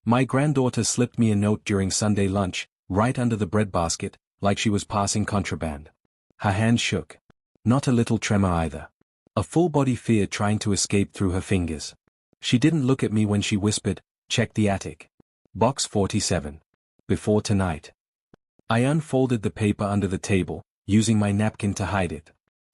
My granddaughter slipped me a note during Sunday lunch, right under the breadbasket, like she was passing contraband. Her hand shook. Not a little tremor either. A full-body fear trying to escape through her fingers. She didn't look at me when she whispered, "Check the attic. Box 47. Before tonight." I unfolded the paper under the table, using my napkin to hide it.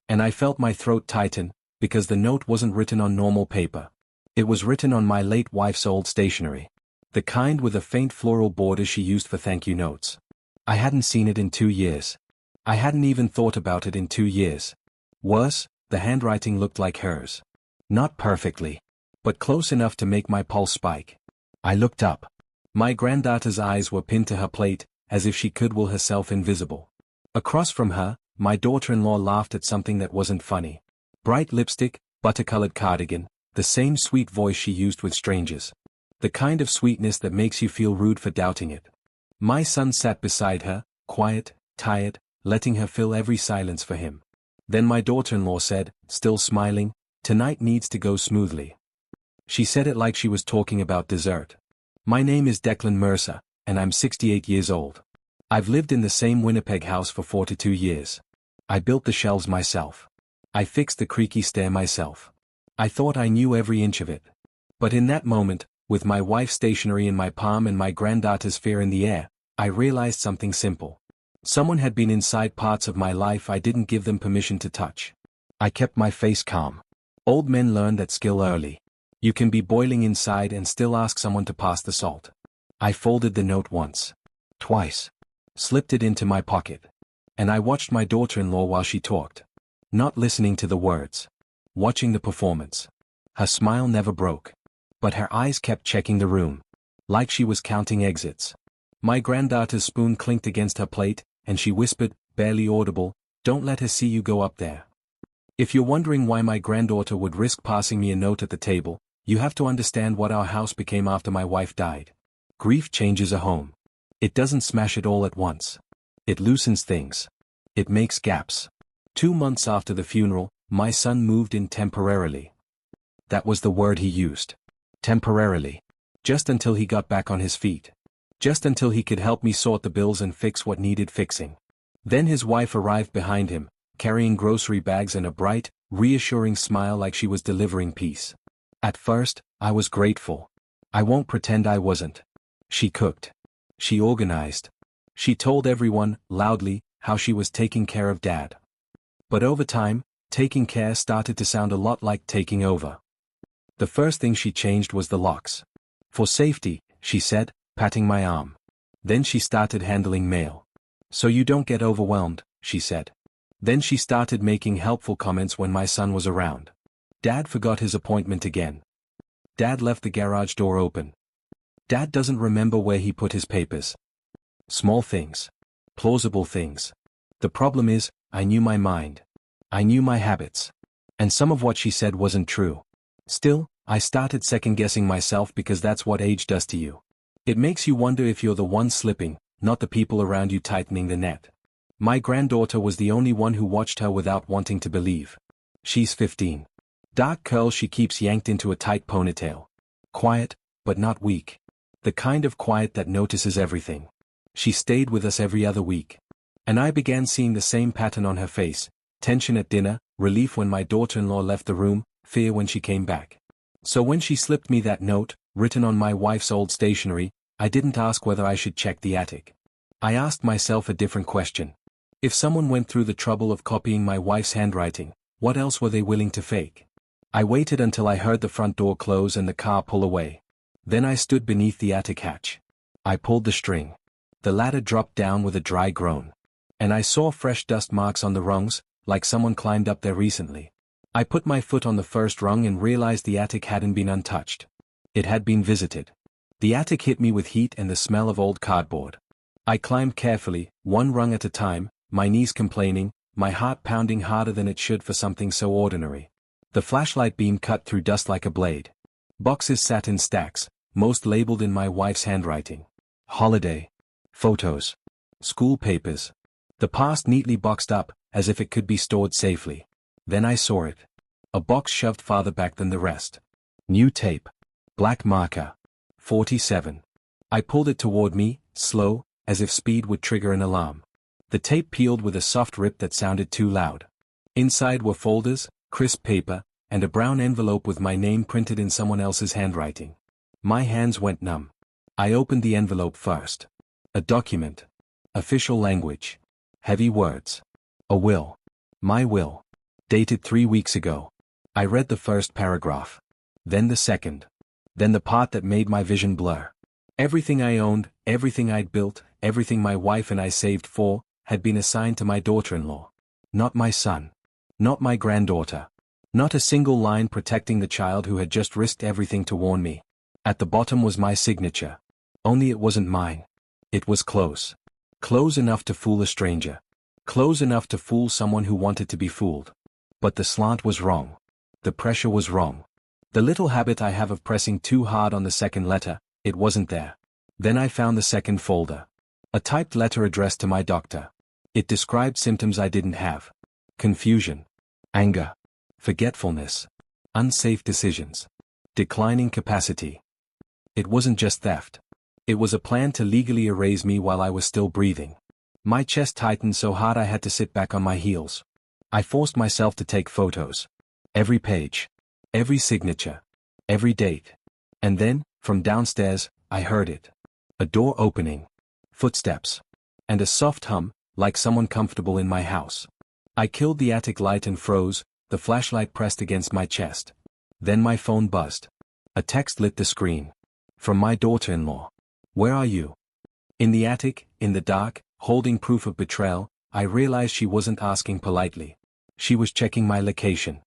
And I felt my throat tighten, because the note wasn't written on normal paper. It was written on my late wife's old stationery. The kind with a faint floral border she used for thank you notes. I hadn't seen it in 2 years. I hadn't even thought about it in 2 years. Worse, the handwriting looked like hers. Not perfectly, but close enough to make my pulse spike. I looked up. My granddaughter's eyes were pinned to her plate, as if she could will herself invisible. Across from her, my daughter-in-law laughed at something that wasn't funny. Bright lipstick, butter-colored cardigan, the same sweet voice she used with strangers. The kind of sweetness that makes you feel rude for doubting it. My son sat beside her, quiet, tired, letting her fill every silence for him. Then my daughter-in-law said, still smiling, "Tonight needs to go smoothly." She said it like she was talking about dessert. My name is Declan Mercer, and I'm 68 years old. I've lived in the same Winnipeg house for 42 years. I built the shelves myself. I fixed the creaky stair myself. I thought I knew every inch of it. But in that moment, with my wife's stationery in my palm and my granddaughter's fear in the air, I realized something simple. Someone had been inside parts of my life I didn't give them permission to touch. I kept my face calm. Old men learn that skill early. You can be boiling inside and still ask someone to pass the salt. I folded the note once. Twice. Slipped it into my pocket. And I watched my daughter-in-law while she talked. Not listening to the words. Watching the performance. Her smile never broke. But her eyes kept checking the room. Like she was counting exits. My granddaughter's spoon clinked against her plate, and she whispered, barely audible, "Don't let her see you go up there." If you're wondering why my granddaughter would risk passing me a note at the table, you have to understand what our house became after my wife died. Grief changes a home. It doesn't smash it all at once. It loosens things. It makes gaps. 2 months after the funeral, my son moved in temporarily. That was the word he used. Temporarily. Just until he got back on his feet. Just until he could help me sort the bills and fix what needed fixing. Then his wife arrived behind him, carrying grocery bags and a bright, reassuring smile like she was delivering peace. At first, I was grateful. I won't pretend I wasn't. She cooked. She organized. She told everyone, loudly, how she was taking care of Dad. But over time, taking care started to sound a lot like taking over. The first thing she changed was the locks. For safety, she said, patting my arm. Then she started handling mail. So you don't get overwhelmed, she said. Then she started making helpful comments when my son was around. Dad forgot his appointment again. Dad left the garage door open. Dad doesn't remember where he put his papers. Small things. Plausible things. The problem is, I knew my mind. I knew my habits. And some of what she said wasn't true. Still, I started second-guessing myself because that's what age does to you. It makes you wonder if you're the one slipping, not the people around you tightening the net. My granddaughter was the only one who watched her without wanting to believe. She's 15. Dark curls she keeps yanked into a tight ponytail. Quiet, but not weak. The kind of quiet that notices everything. She stayed with us every other week. And I began seeing the same pattern on her face. Tension at dinner, relief when my daughter-in-law left the room, fear when she came back. So when she slipped me that note, written on my wife's old stationery, I didn't ask whether I should check the attic. I asked myself a different question. If someone went through the trouble of copying my wife's handwriting, what else were they willing to fake? I waited until I heard the front door close and the car pull away. Then I stood beneath the attic hatch. I pulled the string. The ladder dropped down with a dry groan. And I saw fresh dust marks on the rungs, like someone climbed up there recently. I put my foot on the first rung and realized the attic hadn't been untouched. It had been visited. The attic hit me with heat and the smell of old cardboard. I climbed carefully, one rung at a time, my knees complaining, my heart pounding harder than it should for something so ordinary. The flashlight beam cut through dust like a blade. Boxes sat in stacks, most labeled in my wife's handwriting. Holiday. Photos. School papers. The past neatly boxed up, as if it could be stored safely. Then I saw it. A box shoved farther back than the rest. New tape. Black marker. 47. I pulled it toward me, slow, as if speed would trigger an alarm. The tape peeled with a soft rip that sounded too loud. Inside were folders, crisp paper, and a brown envelope with my name printed in someone else's handwriting. My hands went numb. I opened the envelope first. A document. Official language. Heavy words. A will. My will. Dated 3 weeks ago. I read the first paragraph. Then the second. Then the part that made my vision blur. Everything I owned, everything I'd built, everything my wife and I saved for, had been assigned to my daughter-in-law. Not my son. Not my granddaughter. Not a single line protecting the child who had just risked everything to warn me. At the bottom was my signature. Only it wasn't mine. It was close. Close enough to fool a stranger. Close enough to fool someone who wanted to be fooled. But the slant was wrong. The pressure was wrong. The little habit I have of pressing too hard on the second letter, it wasn't there. Then I found the second folder. A typed letter addressed to my doctor. It described symptoms I didn't have. Confusion. Anger. Forgetfulness. Unsafe decisions. Declining capacity. It wasn't just theft. It was a plan to legally erase me while I was still breathing. My chest tightened so hard I had to sit back on my heels. I forced myself to take photos. Every page. Every signature. Every date. And then, from downstairs, I heard it. A door opening. Footsteps. And a soft hum, like someone comfortable in my house. I killed the attic light and froze, the flashlight pressed against my chest. Then my phone buzzed. A text lit the screen. From my daughter-in-law. Where are you? In the attic, in the dark, holding proof of betrayal. I realized she wasn't asking politely. She was checking my location.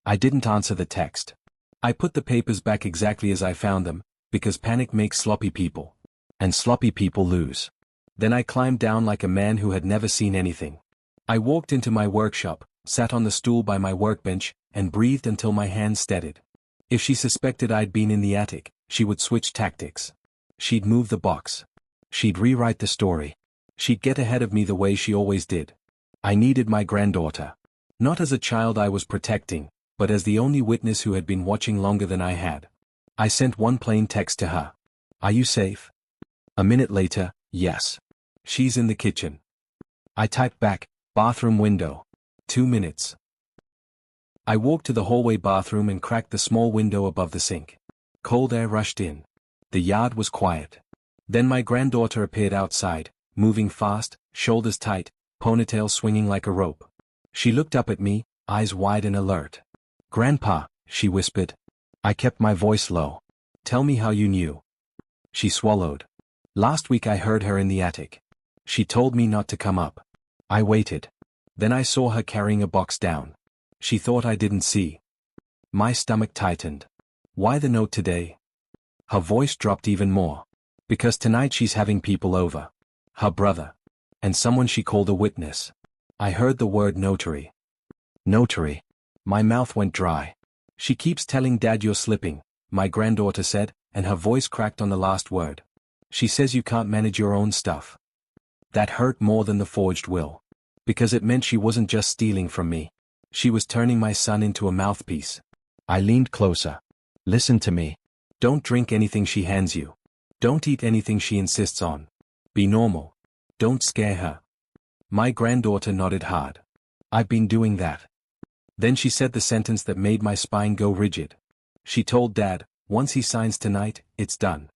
I didn't answer the text. I put the papers back exactly as I found them, because panic makes sloppy people. And sloppy people lose. Then I climbed down like a man who had never seen anything. I walked into my workshop, sat on the stool by my workbench, and breathed until my hands steadied. If she suspected I'd been in the attic, she would switch tactics. She'd move the box. She'd rewrite the story. She'd get ahead of me the way she always did. I needed my granddaughter. Not as a child I was protecting, but as the only witness who had been watching longer than I had. I sent one plain text to her. Are you safe? A minute later, yes. She's in the kitchen. I typed back, bathroom window. 2 minutes. I walked to the hallway bathroom and cracked the small window above the sink. Cold air rushed in. The yard was quiet. Then my granddaughter appeared outside, moving fast, shoulders tight, ponytail swinging like a rope. She looked up at me, eyes wide and alert. Grandpa, she whispered. I kept my voice low. Tell me how you knew. She swallowed. Last week I heard her in the attic. She told me not to come up. I waited. Then I saw her carrying a box down. She thought I didn't see. My stomach tightened. Why the note today? Her voice dropped even more. Because tonight she's having people over. Her brother. And someone she called a witness. I heard the word notary. Notary. My mouth went dry. She keeps telling Dad you're slipping, my granddaughter said, and her voice cracked on the last word. She says you can't manage your own stuff. That hurt more than the forged will. Because it meant she wasn't just stealing from me. She was turning my son into a mouthpiece. I leaned closer. Listen to me. Don't drink anything she hands you. Don't eat anything she insists on. Be normal. Don't scare her. My granddaughter nodded hard. I've been doing that. Then she said the sentence that made my spine go rigid. She told Dad, once he signs tonight, it's done.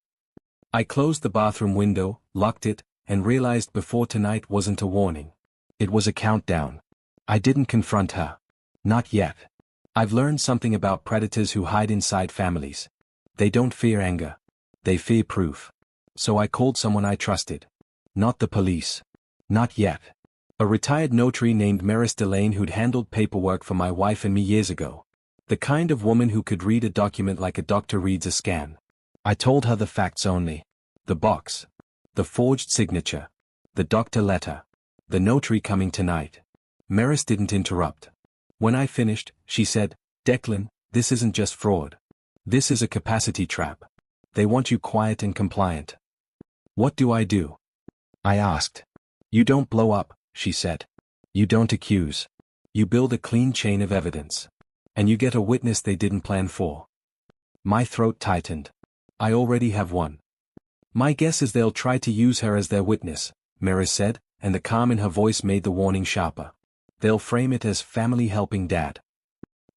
I closed the bathroom window, locked it, and realized before tonight wasn't a warning. It was a countdown. I didn't confront her. Not yet. I've learned something about predators who hide inside families. They don't fear anger. They fear proof. So I called someone I trusted. Not the police. Not yet. A retired notary named Maris Delane who'd handled paperwork for my wife and me years ago. The kind of woman who could read a document like a doctor reads a scan. I told her the facts only. The box. The forged signature. The doctor letter. The notary coming tonight. Maris didn't interrupt. When I finished, she said, Declan, this isn't just fraud. This is a capacity trap. They want you quiet and compliant. What do? I asked. You don't blow up, she said. You don't accuse. You build a clean chain of evidence. And you get a witness they didn't plan for. My throat tightened. I already have one. My guess is they'll try to use her as their witness, Mira said, and the calm in her voice made the warning sharper. They'll frame it as family helping Dad.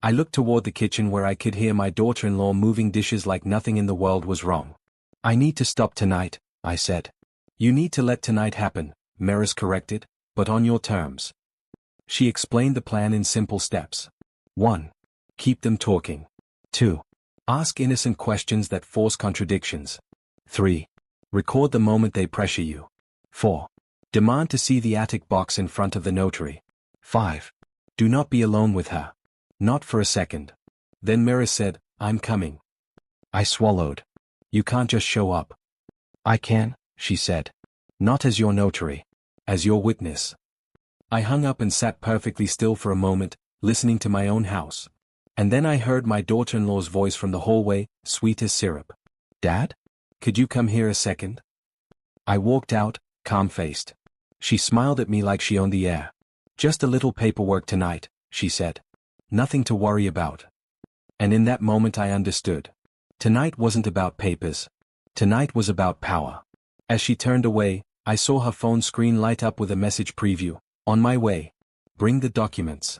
I looked toward the kitchen where I could hear my daughter-in-law moving dishes like nothing in the world was wrong. I need to stop tonight, I said. You need to let tonight happen, Mira corrected, but on your terms. She explained the plan in simple steps. 1. Keep them talking. 2. Ask innocent questions that force contradictions. 3. Record the moment they pressure you. 4. Demand to see the attic box in front of the notary. 5. Do not be alone with her. Not for a second. Then Mira said, I'm coming. I swallowed. You can't just show up. I can, she said. Not as your notary. As your witness. I hung up and sat perfectly still for a moment, listening to my own house. And then I heard my daughter-in-law's voice from the hallway, sweet as syrup. Dad? Could you come here a second? I walked out, calm-faced. She smiled at me like she owned the air. Just a little paperwork tonight, she said. Nothing to worry about. And in that moment I understood. Tonight wasn't about papers. Tonight was about power. As she turned away, I saw her phone screen light up with a message preview. On my way. Bring the documents.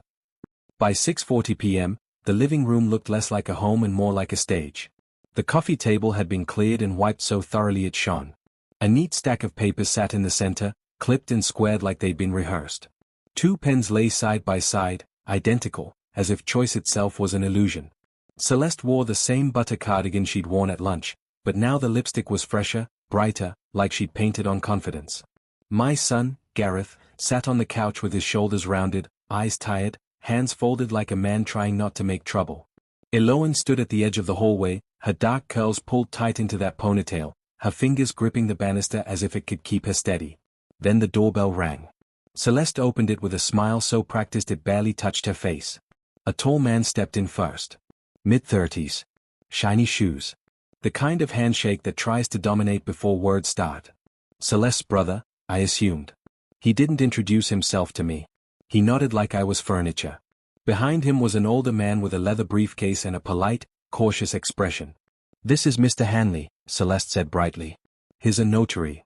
By 6:40 p.m., the living room looked less like a home and more like a stage. The coffee table had been cleared and wiped so thoroughly it shone. A neat stack of papers sat in the center, clipped and squared like they'd been rehearsed. 2 pens lay side by side, identical, as if choice itself was an illusion. Celeste wore the same butter cardigan she'd worn at lunch, but now the lipstick was fresher, brighter, like she'd painted on confidence. My son, Gareth, sat on the couch with his shoulders rounded, eyes tired, hands folded like a man trying not to make trouble. Eloan stood at the edge of the hallway, her dark curls pulled tight into that ponytail, her fingers gripping the banister as if it could keep her steady. Then the doorbell rang. Celeste opened it with a smile so practiced it barely touched her face. A tall man stepped in first. Mid-30s. Shiny shoes. The kind of handshake that tries to dominate before words start. Celeste's brother, I assumed. He didn't introduce himself to me. He nodded like I was furniture. Behind him was an older man with a leather briefcase and a polite, cautious expression. This is Mr. Hanley, Celeste said brightly. He's a notary.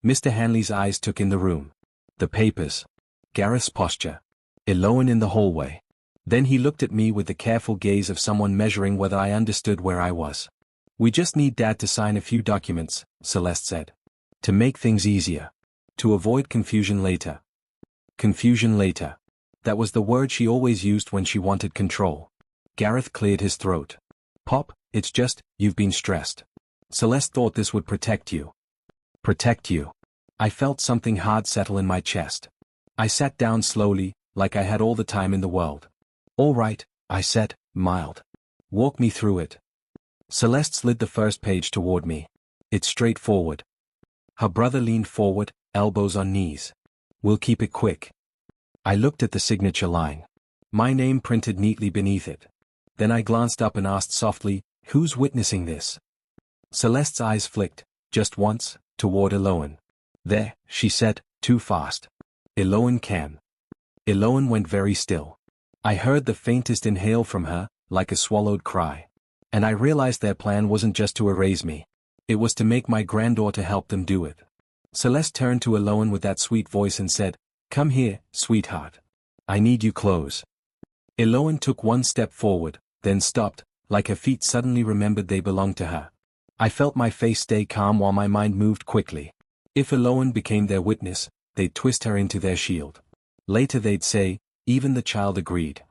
Mr. Hanley's eyes took in the room. The papers. Gareth's posture. Eloan in the hallway. Then he looked at me with the careful gaze of someone measuring whether I understood where I was. We just need Dad to sign a few documents, Celeste said. To make things easier. To avoid confusion later. Confusion later. That was the word she always used when she wanted control. Gareth cleared his throat. Pop, it's just, you've been stressed. Celeste thought this would protect you. Protect you. I felt something hard settle in my chest. I sat down slowly, like I had all the time in the world. All right, I said, mild. Walk me through it. Celeste slid the first page toward me. It's straightforward. Her brother leaned forward, elbows on knees. We'll keep it quick. I looked at the signature line. My name printed neatly beneath it. Then I glanced up and asked softly, who's witnessing this? Celeste's eyes flicked, just once, toward Eloan. There, she said, too fast. Eloan can. Eloan went very still. I heard the faintest inhale from her, like a swallowed cry. And I realized their plan wasn't just to erase me. It was to make my granddaughter help them do it. Celeste turned to Eloan with that sweet voice and said, Come here, sweetheart. I need you close. Eloan took one step forward, then stopped, like her feet suddenly remembered they belonged to her. I felt my face stay calm while my mind moved quickly. If Eloan became their witness, they'd twist her into their shield. Later they'd say, even the child agreed.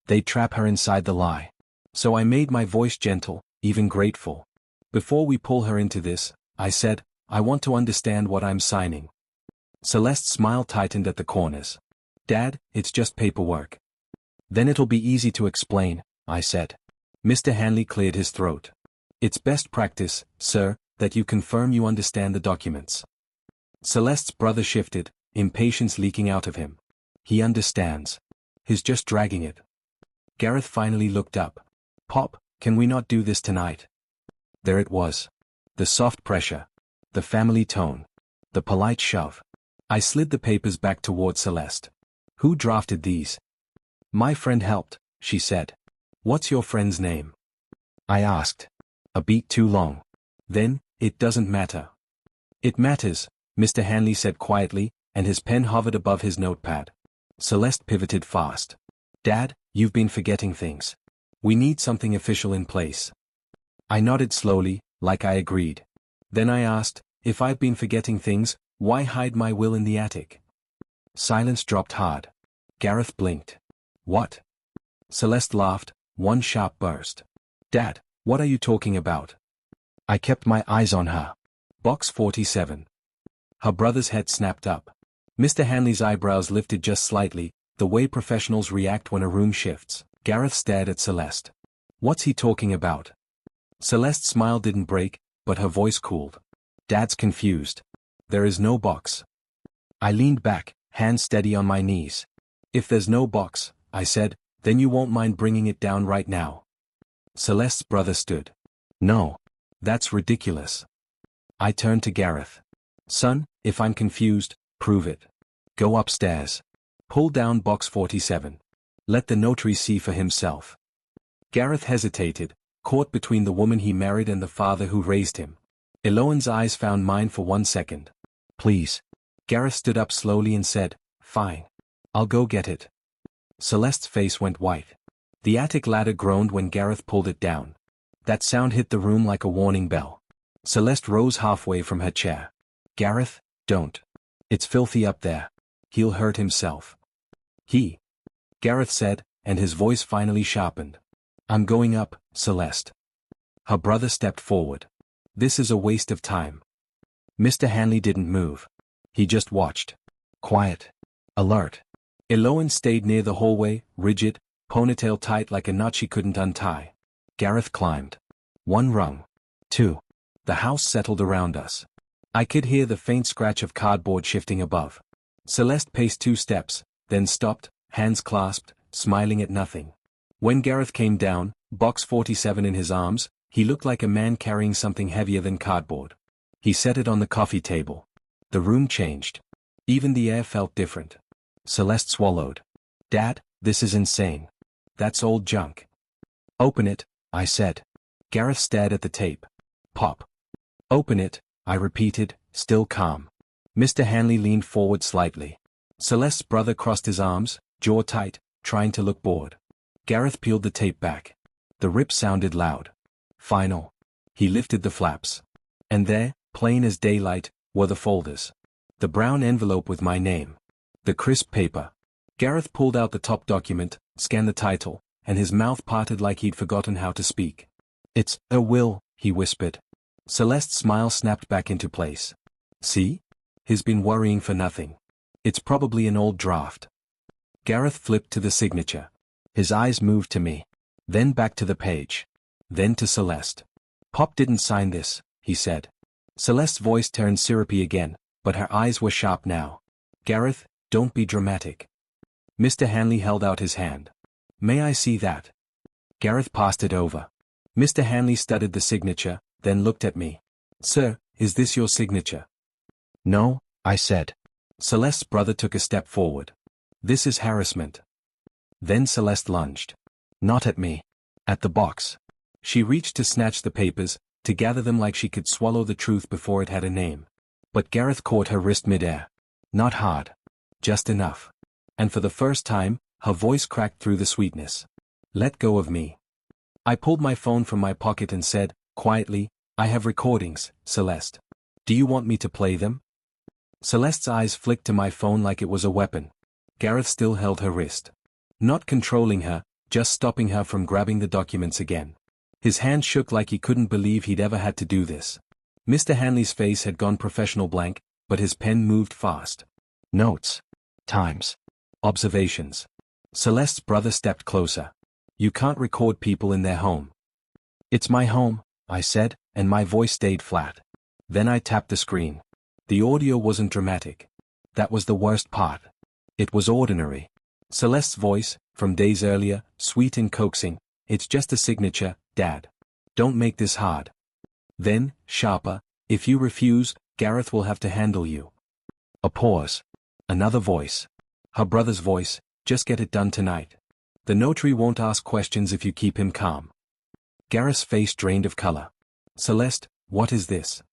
They'd trap her inside the lie. So I made my voice gentle, even grateful. Before we pull her into this, I said, I want to understand what I'm signing. Celeste's smile tightened at the corners. Dad, it's just paperwork. Then it'll be easy to explain, I said. Mr. Hanley cleared his throat. It's best practice, sir, that you confirm you understand the documents. Celeste's brother shifted, impatience leaking out of him. He understands. He's just dragging it. Gareth finally looked up. Pop, can we not do this tonight? There it was. The soft pressure. The family tone. The polite shove. I slid the papers back toward Celeste. Who drafted these? My friend helped, she said. What's your friend's name? I asked. A beat too long. Then, it doesn't matter. It matters, Mr. Hanley said quietly, and his pen hovered above his notepad. Celeste pivoted fast. Dad, you've been forgetting things. We need something official in place. I nodded slowly, like I agreed. Then I asked, if I've been forgetting things, why hide my will in the attic? Silence dropped hard. Gareth blinked. What? Celeste laughed, one sharp burst. Dad, what are you talking about? I kept my eyes on her. Box 47. Her brother's head snapped up. Mr. Hanley's eyebrows lifted just slightly, the way professionals react when a room shifts. Gareth stared at Celeste. What's he talking about? Celeste's smile didn't break, but her voice cooled. Dad's confused. There is no box. I leaned back, hands steady on my knees. If there's no box, I said, then you won't mind bringing it down right now. Celeste's brother stood. No. That's ridiculous. I turned to Gareth. Son, if I'm confused, prove it. Go upstairs. Pull down box 47. Let the notary see for himself. Gareth hesitated, caught between the woman he married and the father who raised him. Eloan's eyes found mine for 1 second. Please. Gareth stood up slowly and said, Fine. I'll go get it. Celeste's face went white. The attic ladder groaned when Gareth pulled it down. That sound hit the room like a warning bell. Celeste rose halfway from her chair. Gareth, don't. It's filthy up there. He'll hurt himself. Gareth said, and his voice finally sharpened. I'm going up, Celeste. Her brother stepped forward. This is a waste of time. Mr. Hanley didn't move. He just watched. Quiet. Alert. Eloan stayed near the hallway, rigid, ponytail tight like a knot she couldn't untie. Gareth climbed. 1 rung. 2. The house settled around us. I could hear the faint scratch of cardboard shifting above. Celeste paced 2 steps, then stopped, hands clasped, smiling at nothing. When Gareth came down, box 47 in his arms, he looked like a man carrying something heavier than cardboard. He set it on the coffee table. The room changed. Even the air felt different. Celeste swallowed. Dad, this is insane. That's old junk. Open it, I said. Gareth stared at the tape. Pop. Open it, I repeated, still calm. Mr. Hanley leaned forward slightly. Celeste's brother crossed his arms, jaw tight, trying to look bored. Gareth peeled the tape back. The rip sounded loud. Final. He lifted the flaps. And there, plain as daylight, were the folders. The brown envelope with my name. The crisp paper. Gareth pulled out the top document, scanned the title, and his mouth parted like he'd forgotten how to speak. It's a will, he whispered. Celeste's smile snapped back into place. See? He's been worrying for nothing. It's probably an old draft. Gareth flipped to the signature. His eyes moved to me. Then back to the page. Then to Celeste. Pop didn't sign this, he said. Celeste's voice turned syrupy again, but her eyes were sharp now. Gareth, don't be dramatic. Mr. Hanley held out his hand. May I see that? Gareth passed it over. Mr. Hanley studied the signature, then looked at me. Sir, is this your signature? No, I said. Celeste's brother took a step forward. This is harassment. Then Celeste lunged. Not at me. At the box. She reached to snatch the papers, to gather them like she could swallow the truth before it had a name. But Gareth caught her wrist midair. Not hard. Just enough. And for the first time, her voice cracked through the sweetness. Let go of me. I pulled my phone from my pocket and said, quietly, I have recordings, Celeste. Do you want me to play them? Celeste's eyes flicked to my phone like it was a weapon. Gareth still held her wrist. Not controlling her, just stopping her from grabbing the documents again. His hand shook like he couldn't believe he'd ever had to do this. Mr. Hanley's face had gone professional blank, but his pen moved fast. Notes. Times. Observations. Celeste's brother stepped closer. You can't record people in their home. It's my home, I said, and my voice stayed flat. Then I tapped the screen. The audio wasn't dramatic. That was the worst part. It was ordinary. Celeste's voice, from days earlier, sweet and coaxing. It's just a signature, Dad. Don't make this hard. Then, sharper, if you refuse, Gareth will have to handle you. A pause. Another voice. Her brother's voice, just get it done tonight. The notary won't ask questions if you keep him calm. Gareth's face drained of color. Celeste, what is this?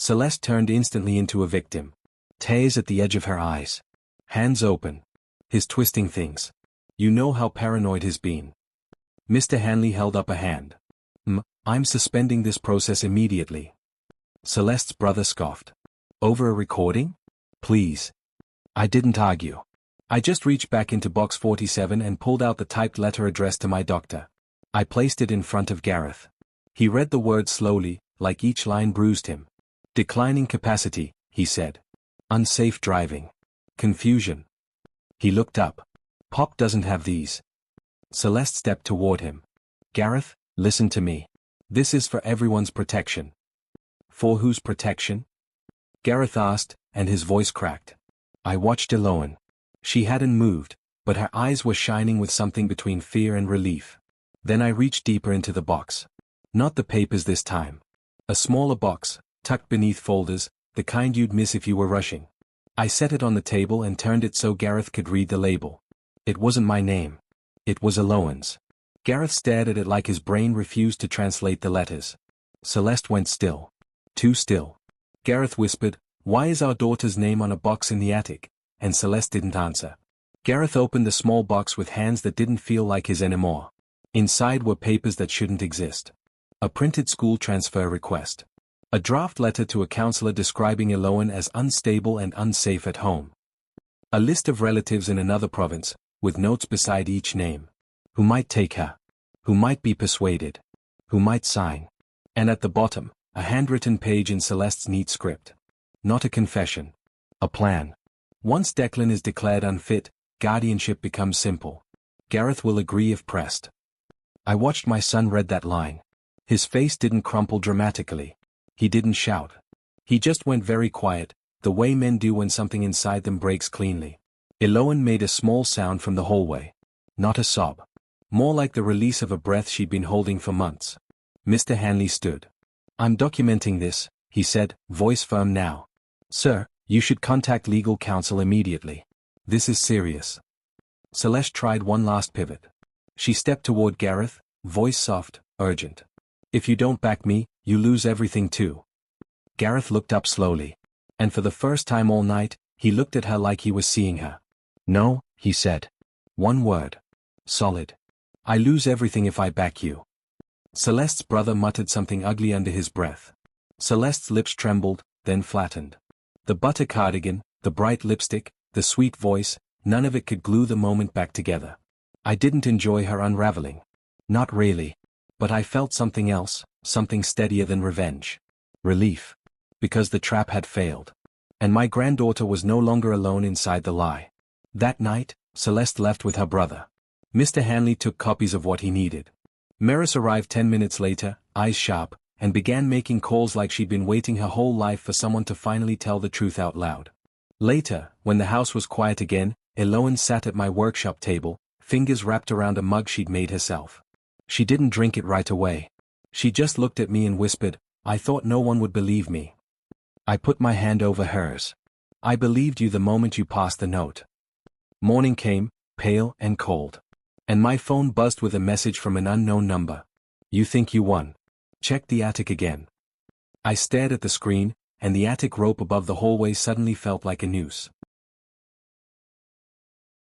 Celeste turned instantly into a victim. Tears at the edge of her eyes. Hands open. His twisting things. You know how paranoid he's been. Mr. Hanley held up a hand. I'm suspending this process immediately. Celeste's brother scoffed. Over a recording? Please. I didn't argue. I just reached back into box 47 and pulled out the typed letter addressed to my doctor. I placed it in front of Gareth. He read the words slowly, like each line bruised him. Declining capacity, he said. Unsafe driving. Confusion. He looked up. Pop doesn't have these. Celeste stepped toward him. Gareth, listen to me. This is for everyone's protection. For whose protection? Gareth asked, and his voice cracked. I watched Eloane. She hadn't moved, but her eyes were shining with something between fear and relief. Then I reached deeper into the box. Not the papers this time. A smaller box, tucked beneath folders, the kind you'd miss if you were rushing. I set it on the table and turned it so Gareth could read the label. It wasn't my name. It was Eloane's. Gareth stared at it like his brain refused to translate the letters. Celeste went still. Too still. Gareth whispered, "Why is our daughter's name on a box in the attic?" And Celeste didn't answer. Gareth opened the small box with hands that didn't feel like his anymore. Inside were papers that shouldn't exist. A printed school transfer request. A draft letter to a counselor describing Eloane as unstable and unsafe at home. A list of relatives in another province, with notes beside each name. Who might take her? Who might be persuaded? Who might sign? And at the bottom, a handwritten page in Celeste's neat script. Not a confession. A plan. Once Declan is declared unfit, guardianship becomes simple. Gareth will agree if pressed. I watched my son read that line. His face didn't crumple dramatically. He didn't shout. He just went very quiet, the way men do when something inside them breaks cleanly. Eloane made a small sound from the hallway. Not a sob. More like the release of a breath she'd been holding for months. Mr. Hanley stood. I'm documenting this, he said, voice firm now. Sir, you should contact legal counsel immediately. This is serious. Celeste tried one last pivot. She stepped toward Gareth, voice soft, urgent. If you don't back me, you lose everything too. Gareth looked up slowly. And for the first time all night, he looked at her like he was seeing her. No, he said. One word. Solid. I lose everything if I back you. Celeste's brother muttered something ugly under his breath. Celeste's lips trembled, then flattened. The butter cardigan, the bright lipstick, the sweet voice, none of it could glue the moment back together. I didn't enjoy her unraveling. Not really. But I felt something else, something steadier than revenge. Relief. Because the trap had failed. And my granddaughter was no longer alone inside the lie. That night, Celeste left with her brother. Mr. Hanley took copies of what he needed. Maris arrived 10 minutes later, eyes sharp, and began making calls like she'd been waiting her whole life for someone to finally tell the truth out loud. Later, when the house was quiet again, Eloane sat at my workshop table, fingers wrapped around a mug she'd made herself. She didn't drink it right away. She just looked at me and whispered, I thought no one would believe me. I put my hand over hers. I believed you the moment you passed the note. Morning came, pale and cold. And my phone buzzed with a message from an unknown number. You think you won. Check the attic again. I stared at the screen, and the attic rope above the hallway suddenly felt like a noose.